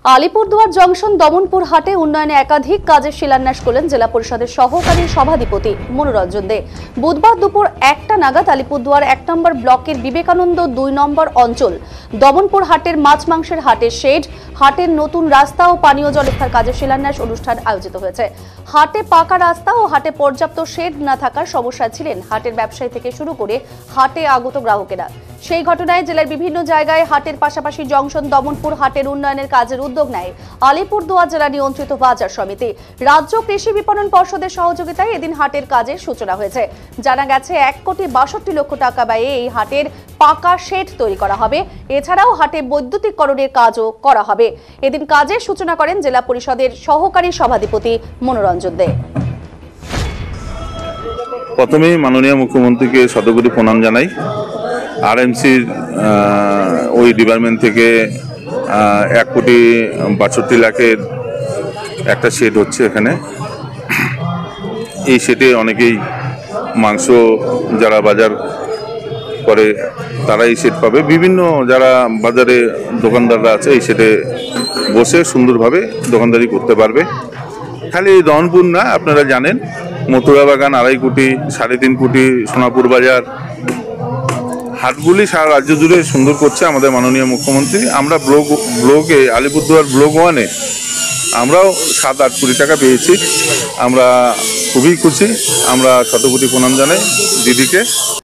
Alipurduar junction Damanpur হাটে উন্নয়নে একাধিক কাজের শিলান্যাস করলেন জেলা পরিষদের সহকারী সভাধিপতি মনোরঞ্জন দে। বুধবার দুপুর 1টা নাগাদ আলিপুরদুয়ার 1 নম্বর ব্লকের বিবেকানন্দ 2 নম্বর অঞ্চল দমনপুর হাটের মাছ মাংসের হাটের শেড, হাটের নতুন রাস্তা ও পানীয় জল ইত্যাদি কাজের শিলান্যাস অনুষ্ঠান আয়োজিত হয়েছে। হাটে পাকা রাস্তা ও হাটে পর্যাপ্ত শেড না থাকার সমস্যায় ছিলেন হাটের ব্যবসায়ী থেকে শুরু করে হাটে আগত গ্রাহকেরা। সেই ঘটনায় জেলার বিভিন্ন জায়গায় হাটের পাশাপাশি জংশন দমনপুর হাটের উন্নয়নের কাজের উদ্যোগ নেয় আলিপুরদুয়ার জেলা নিয়ন্ত্রিত বাজার সমিতি। রাজ্য কৃষি বিপণন পর্ষদের সহযোগিতায় এদিন হাটের কাজের সূচনা হয়েছে। জানা গেছে 1,62,00,000 টাকা ব্যয়ে এই হাটের পাকা শেড তৈরি করা হবে। এছাড়াও হাটে বৈদ্যুতিকরণের কাজও করা হবে। এদিন কাজের সূচনা করেন জেলা পরিষদের সহকারী সভাধিপতি মনোরঞ্জন দে। প্রথমেই মাননীয় মুখ্যমন্ত্রীকে শতকোটি প্রণাম জানাই। আরএমসির ওই ডিপার্টমেন্ট থেকে 1,62,00,000 একটা শেড হচ্ছে এখানে। এই শেডে অনেকেই মাংস যারা বাজার করে তারা এই শেড পাবে। বিভিন্ন যারা বাজারে দোকানদাররা আছে এই শেডে বসে সুন্দরভাবে দোকানদারি করতে পারবে। খালি দমনপুর না, আপনারা জানেন মথুরা বাগান, 2.5 কোটি, 3.5 কোটি, সোনাপুর বাজার হাটগুলি সারা রাজ্য জুড়ে সুন্দর করছে আমাদের মাননীয় মুখ্যমন্ত্রী। আমরা ব্লকে আলিপুরদুয়ার ব্লক 1-এ আমরাও 7-8 কোটি টাকা পেয়েছি। আমরা খুবই খুশি। আমরা শতকোটি প্রণাম জানাই দিদিকে।